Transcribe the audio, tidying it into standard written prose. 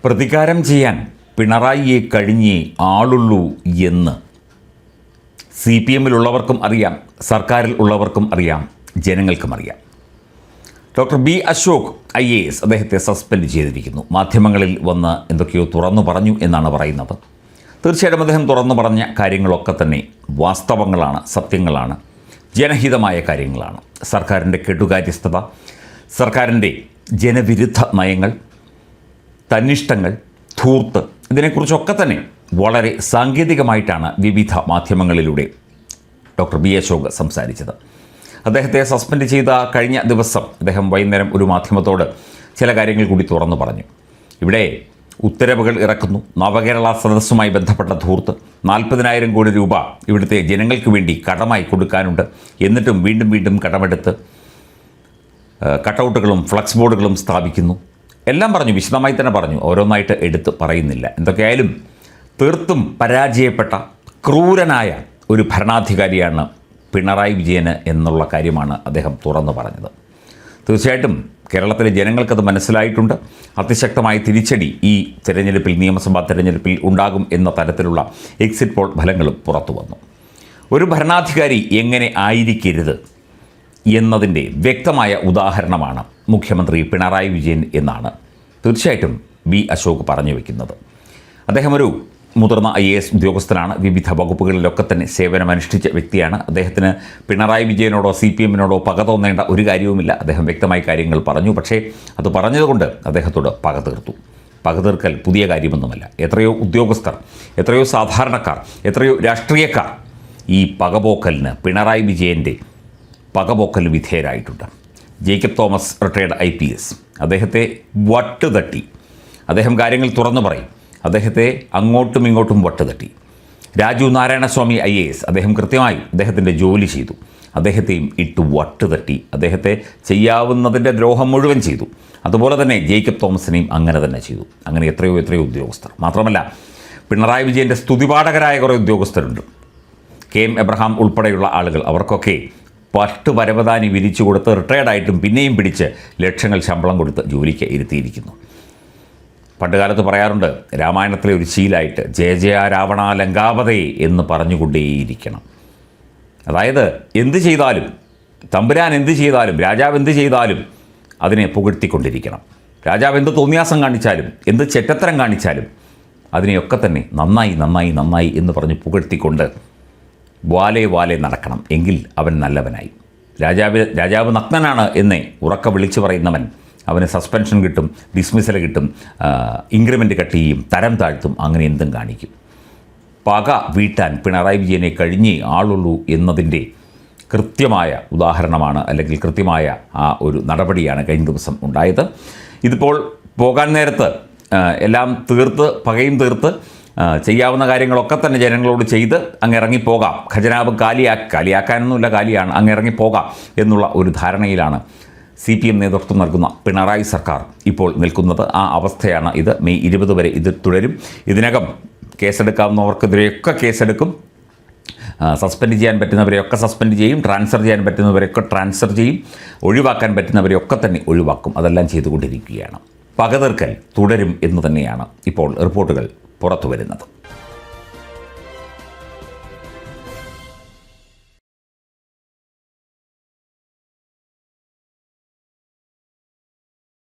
പ്രതികാരം ചെയ്യാൻ പിണറായിയെ കഴിഞ്ഞേ ആളുള്ളൂ എന്ന് CPM-ലുള്ളവർക്കും അറിയാം, സർക്കാരിൽ ഉള്ളവർക്കും അറിയാം, ജനങ്ങൾക്കും അറിയാം. ഡോക്ടർ ബി അശോക് IAS അദ്ദേഹത്തെ സസ്പെൻഡ് ചെയ്തിരിക്കുന്നു. മാധ്യമങ്ങളിൽ വന്ന് എന്തൊക്കെയോ തുറന്നു പറഞ്ഞു എന്നാണ് പറയുന്നത്. തീർച്ചയായിട്ടും അദ്ദേഹം തുറന്നു പറഞ്ഞ കാര്യങ്ങളൊക്കെ തന്നെ വാസ്തവങ്ങളാണ്, സത്യങ്ങളാണ്, ജനഹിതമായ കാര്യങ്ങളാണ്. സർക്കാരിൻ്റെ കെടുകാര്യസ്ഥത, സർക്കാരിൻ്റെ ജനവിരുദ്ധ നയങ്ങൾ, തന്നിഷ്ടങ്ങൾ, ധൂർത്ത്, ഇതിനെക്കുറിച്ചൊക്കെ തന്നെ വളരെ സാങ്കേതികമായിട്ടാണ് വിവിധ മാധ്യമങ്ങളിലൂടെ ഡോക്ടർ ബി അശോക് സംസാരിച്ചത്. അദ്ദേഹത്തെ സസ്പെൻഡ് ചെയ്ത കഴിഞ്ഞ ദിവസം അദ്ദേഹം വൈകുന്നേരം ഒരു മാധ്യമത്തോട് ചില കാര്യങ്ങൾ കൂടി തുറന്നു പറഞ്ഞു. ഇവിടെ ഉത്തരവുകൾ ഇറക്കുന്നു, നവകേരള സദസ്സുമായി ബന്ധപ്പെട്ട ധൂർത്ത്, 40,000 കോടി രൂപ ഇവിടുത്തെ ജനങ്ങൾക്ക് വേണ്ടി കടമായി കൊടുക്കാനുണ്ട്, എന്നിട്ടും വീണ്ടും വീണ്ടും കടമെടുത്ത് കട്ടൗട്ടുകളും ഫ്ലക്സ് ബോർഡുകളും സ്ഥാപിക്കുന്നു, എല്ലാം പറഞ്ഞു, വിശദമായി തന്നെ പറഞ്ഞു, ഓരോന്നായിട്ട് എടുത്ത് പറയുന്നില്ല. എന്തൊക്കെയായാലും തീർത്തും പരാജയപ്പെട്ട ക്രൂരനായ ഒരു ഭരണാധികാരിയാണ് പിണറായി വിജയന് എന്നുള്ള കാര്യമാണ് അദ്ദേഹം തുറന്നു പറഞ്ഞത്. തീർച്ചയായിട്ടും കേരളത്തിലെ ജനങ്ങൾക്കത് മനസ്സിലായിട്ടുണ്ട്. അതിശക്തമായ തിരിച്ചടി ഈ തെരഞ്ഞെടുപ്പിൽ, നിയമസഭാ തെരഞ്ഞെടുപ്പിൽ ഉണ്ടാകും എന്ന തരത്തിലുള്ള എക്സിറ്റ് പോൾ ഫലങ്ങളും പുറത്തു വന്നു. ഒരു ഭരണാധികാരി എങ്ങനെ ആയിരിക്കരുത് എന്നതിൻ്റെ വ്യക്തമായ ഉദാഹരണമാണ് മുഖ്യമന്ത്രി പിണറായി വിജയൻ എന്നാണ് തീർച്ചയായിട്ടും ബി അശോക് പറഞ്ഞു വയ്ക്കുന്നത്. അദ്ദേഹം ഒരു മുതിർന്ന IAS ഉദ്യോഗസ്ഥനാണ്. വിവിധ വകുപ്പുകളിലൊക്കെ തന്നെ സേവനമനുഷ്ഠിച്ച വ്യക്തിയാണ്. അദ്ദേഹത്തിന് പിണറായി വിജയനോടോ CPM-നോടോ പക തോന്നേണ്ട ഒരു കാര്യവുമില്ല. അദ്ദേഹം വ്യക്തമായി കാര്യങ്ങൾ പറഞ്ഞു. പക്ഷേ അത് പറഞ്ഞതുകൊണ്ട് അദ്ദേഹത്തോട് പക തീർത്തു. പക തീർക്കൽ പുതിയ കാര്യമൊന്നുമല്ല. എത്രയോ ഉദ്യോഗസ്ഥർ, എത്രയോ സാധാരണക്കാർ, എത്രയോ രാഷ്ട്രീയക്കാർ ഈ പകപോക്കലിന്, പിണറായി വിജയൻ്റെ പകപോക്കലിന് വിധേയരായിട്ടുണ്ട്. ജേക്കബ് തോമസ് റിട്ടയർഡ് IPS, അദ്ദേഹത്തെ വട്ടുതട്ടി. അദ്ദേഹം കാര്യങ്ങൾ തുറന്നു പറയും. അദ്ദേഹത്തെ അങ്ങോട്ടും ഇങ്ങോട്ടും വട്ടുതട്ടി. രാജു നാരായണസ്വാമി IAS, അദ്ദേഹം കൃത്യമായി അദ്ദേഹത്തിൻ്റെ ജോലി ചെയ്തു. അദ്ദേഹത്തെയും ഇട്ട് വട്ടുതട്ടി. അദ്ദേഹത്തെ ചെയ്യാവുന്നതിൻ്റെ ദ്രോഹം മുഴുവൻ ചെയ്തു. അതുപോലെ തന്നെ ജേക്കബ് തോമസിനെയും അങ്ങനെ തന്നെ ചെയ്തു. അങ്ങനെ എത്രയോ ഉദ്യോഗസ്ഥർ. മാത്രമല്ല പിണറായി വിജയൻ്റെ സ്തുതിപാഠകരായ കുറേ ഉദ്യോഗസ്ഥരുണ്ട്. KM എബ്രഹാം ഉൾപ്പെടെയുള്ള ആളുകൾ, അവർക്കൊക്കെ പട്ട് പരവതാനി വിരിച്ചു കൊടുത്ത് റിട്ടയർഡായിട്ടും പിന്നെയും പിടിച്ച് ലക്ഷങ്ങൾ ശമ്പളം കൊടുത്ത് ജോലിക്ക് ഇരുത്തിയിരിക്കുന്നു. പണ്ടുകാലത്ത് പറയാറുണ്ട്, രാമായണത്തിലെ ഒരു ശീലമായിട്ട്, ജയ ജയ രാവണ ലങ്കാപതേ എന്ന് പറഞ്ഞുകൊണ്ടേയിരിക്കണം. അതായത് എന്ത് ചെയ്താലും, തമ്പുരാൻ എന്ത് ചെയ്താലും, രാജാവ് എന്ത് ചെയ്താലും അതിനെ പുകഴ്ത്തിക്കൊണ്ടിരിക്കണം. രാജാവ് എന്ത് തോന്നിയാസം കാണിച്ചാലും, എന്ത് ചെറ്റത്തരം കാണിച്ചാലും അതിനെയൊക്കെ തന്നെ നന്നായി എന്ന് പറഞ്ഞ് പുകഴ്ത്തിക്കൊണ്ട് വാലേ നടക്കണം. എങ്കിൽ അവൻ നല്ലവനായി. രാജാവ് നഗ്നനാണ് എന്നേ ഉറക്കെ വിളിച്ചു പറയുന്നവൻ, അവന് സസ്പെൻഷൻ കിട്ടും, ഡിസ്മിസൽ കിട്ടും, ഇൻക്രിമെൻ്റ് കട്ട് ചെയ്യും, തരം താഴ്ത്തും, അങ്ങനെ എന്തും കാണിക്കും. പക വീട്ടാൻ പിണറായി വിജയനെ കഴിഞ്ഞേ ആളുള്ളൂ എന്നതിൻ്റെ കൃത്യമായ ഉദാഹരണമാണ്, അല്ലെങ്കിൽ കൃത്യമായ ആ ഒരു നടപടിയാണ് കഴിഞ്ഞ ദിവസം ഉണ്ടായത്. ഇതിപ്പോൾ പോകാൻ നേരത്ത് എല്ലാം തീർത്ത്, പകയും തീർത്ത്, ചെയ്യാവുന്ന കാര്യങ്ങളൊക്കെ തന്നെ ജനങ്ങളോട് ചെയ്ത് അങ്ങ് ഇറങ്ങിപ്പോകാം, ഖജനാവ് കാലിയാക്കാനൊന്നുമില്ല, കാലിയാണ്, അങ്ങ് ഇറങ്ങിപ്പോകാം എന്നുള്ള ഒരു ധാരണയിലാണ് CPM നേതൃത്വം നൽകുന്ന പിണറായി സർക്കാർ ഇപ്പോൾ നിൽക്കുന്നത്. ആ അവസ്ഥയാണ് ഇത്. മെയ് 20 വരെ ഇത് തുടരും. ഇതിനകം കേസെടുക്കാവുന്നവർക്കെതിരെയൊക്കെ കേസെടുക്കും. സസ്പെൻഡ് ചെയ്യാൻ പറ്റുന്നവരെയൊക്കെ സസ്പെൻഡ് ചെയ്യും. ട്രാൻസ്ഫർ ചെയ്യാൻ പറ്റുന്നവരെയൊക്കെ ട്രാൻസ്ഫർ ചെയ്യും. ഒഴിവാക്കാൻ പറ്റുന്നവരെയൊക്കെ തന്നെ ഒഴിവാക്കും. അതെല്ലാം ചെയ്തുകൊണ്ടിരിക്കുകയാണ്. പക തീർക്കൽ തുടരും എന്ന് തന്നെയാണ് ഇപ്പോൾ റിപ്പോർട്ടുകൾ പുറത്തു വരുന്നത്.